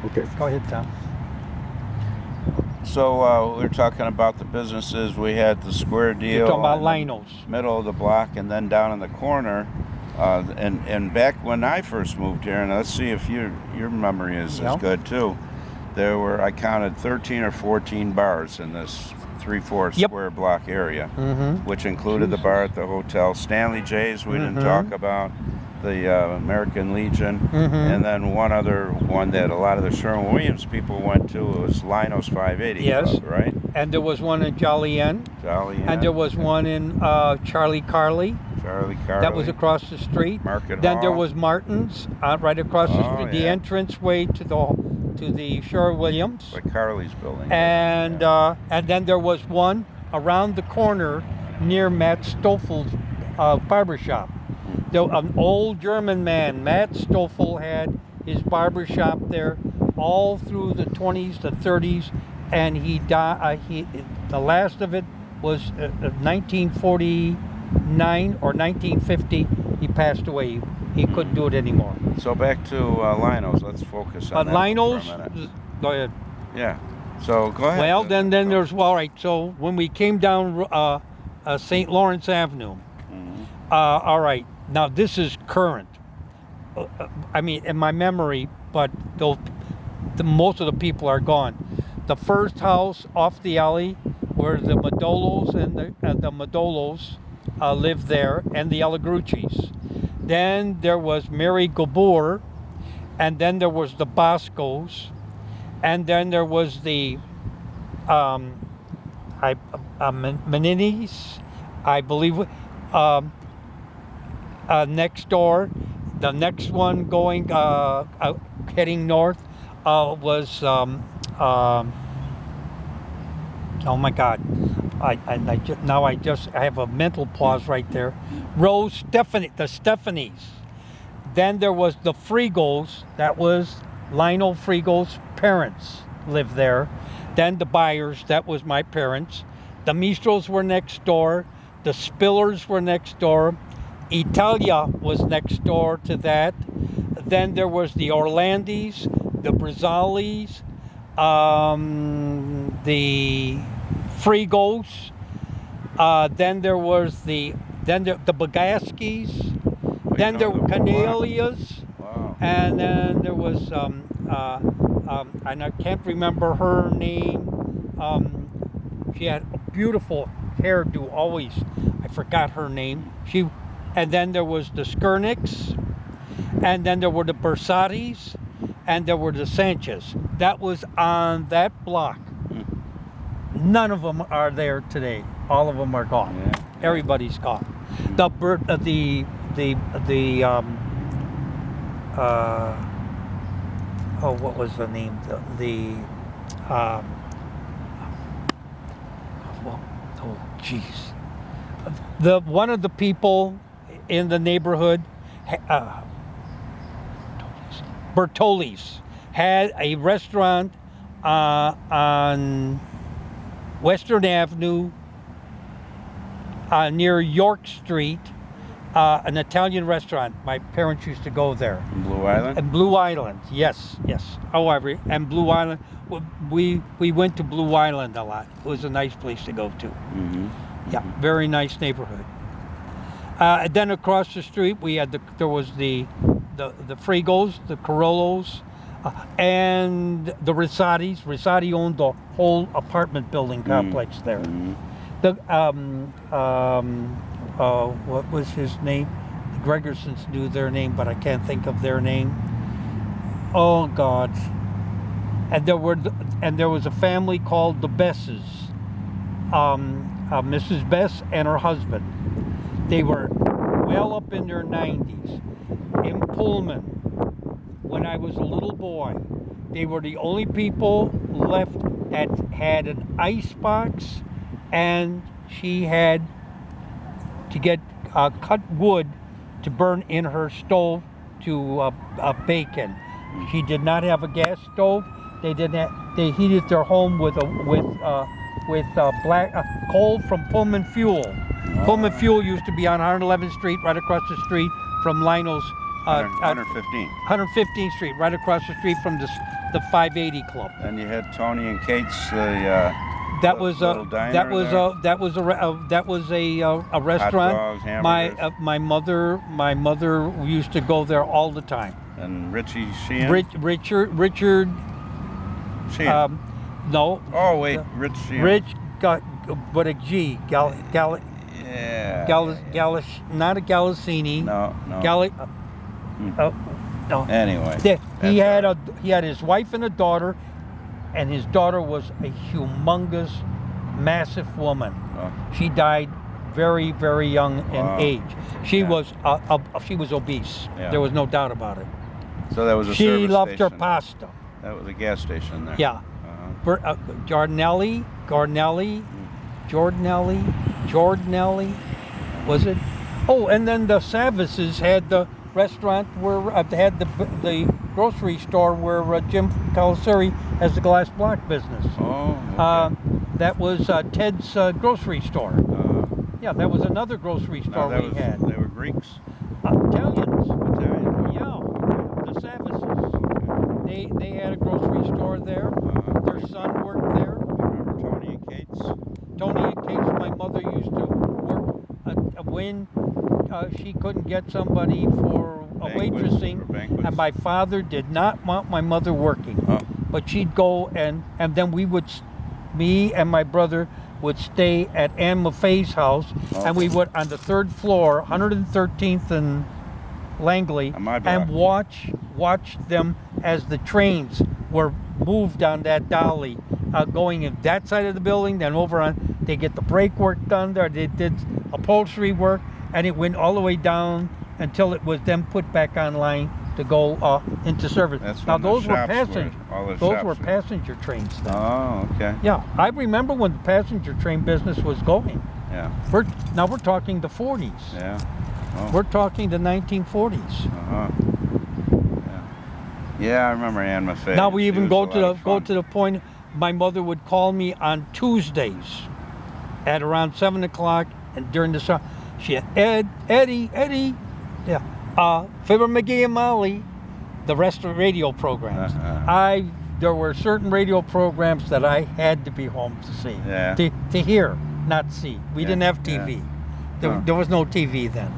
Okay. Go ahead, Tom. So we were talking about the businesses. We had the square deal. You're talking about in Lino's. the middle of the block, and then down in the corner. And back when I first moved here, and let's see if your memory is as good too. There were, I counted 13 or 14 bars in this 3/4 square block area, which included the bar at the hotel, Stanley J's. We didn't talk about the American Legion, and then one other one that a lot of the Sherwin-Williams people went to was Lino's 580 Club, right? And there was one in Jolly Inn. And there was one in Charlie Carly. That was across the street. Then there was Martin's right across the street. The entranceway to the Sherwin-Williams. Like Carly's building. And then there was one around the corner near Matt Stoffel's barber shop. An old German man, Matt Stoffel, had his barber shop there all through the 20s, the 30s, and he died. The last of it was 1949 or 1950. He passed away. He couldn't do it anymore. So back to Lino's. Let's focus on that Lino's. for a minute. Go ahead. Yeah. So go ahead. Well, then there's all right. So when we came down St. Lawrence Avenue, all right. Now this is current. I mean, in my memory, but most of the people are gone. The first house off the alley where the Madolos and the Madolos lived there, and the Alagrucci's. Then there was Mary Gabor, and then there was the Boscos, and then there was the Meninis, I believe. Next door, the next one going heading north was oh my God, I have a mental pause right there. The Stephanies. Then there was the Friegels. That was Lionel Friegel's parents lived there. Then the Beyers. That was my parents. The Mistros were next door. The Spillers were next door. Italia was next door to that. Then there was the Orlandis, the Brizzalis, the Frigos. Then there was the Bagaskis. Then there were Canalias. Wow. And then there was and I can't remember her name. She had a beautiful hairdo always. I forgot her name. And then there was the Skurnicks, and then there were the Bersatis, and there were the Sanchez. That was on that block. None of them are there today. All of them are gone. Yeah. Everybody's gone. What was the name? One of the people in the neighborhood, Bertoli's, had a restaurant on Western Avenue near York Street, an Italian restaurant. My parents used to go there. In Blue Island? And Blue Island, yes. However, and Blue Island, we went to Blue Island a lot. It was a nice place to go to. Yeah, very nice neighborhood. Then across the street, we had there was the Frigos, the Carollos, and the Rosati's. Rosati owned the whole apartment building complex there. The what was his name? The Gregersons knew their name, but I can't think of their name. Oh God! And there was a family called the Besses. Mrs. Bess and her husband. They were well up in their 90s. In Pullman, when I was a little boy, they were the only people left that had an ice box, and she had to get cut wood to burn in her stove to bacon. She did not have a gas stove. They heated their home with black coal from Pullman Fuel. Pullman Fuel used to be on 111th Street, right across the street from Lionel's 115. 115th Street, right across the street from the 580 Club. And you had Tony and Kate's That was little diner there? that was a restaurant. Hot dogs, hamburgers. My mother used to go there all the time. And Richie Sheehan? Richard. Sheehan. No. Oh wait, Rich Sheehan. Rich got but a G. Yeah. Not a Galasini. No. No. Anyway. He had his wife and a daughter, and his daughter was a humongous, massive woman. Oh. She died very, very young in age. She Yeah. was obese. Yeah. There was no doubt about it. So that was a She service loved her station. pasta. That was a gas station there. Yeah. Giardinelli, was it? Oh, and then the Savises had the restaurant where had the grocery store where Jim Calasari has the glass block business. Oh. Okay. That was Ted's grocery store. Yeah, that was another grocery store we had. They were Greeks. Italians. Italian. Yeah, the Savises. They had a grocery store there. Their son worked there. Remember Tony and Kate's? Tony and Kate's, my mother used to work when she couldn't get somebody for waitressing, and my father did not want my mother working. But she'd go and then me and my brother would stay at Ann Maffei's house, and we would on the third floor, 113th and Langley, and watch them as the trains were moved on that dolly, going in that side of the building, then over on, they get the brake work done there, they did upholstery work, and it went all the way down until it was then put back online to go into service. Now those were passenger trains then. Oh, okay. Yeah, I remember when the passenger train business was going. Yeah. We're talking the 40s. Yeah. Oh. We're talking the 1940s. Uh-huh. Yeah, I remember Ann Maffei. Now we even go to to the point. My mother would call me on Tuesdays at around 7 o'clock, and during the summer, she had Eddie, yeah, Fibber McGee and Molly, the rest of the radio programs. There were certain radio programs that I had to be home to see, to hear, not see. We didn't have TV. There was no TV then.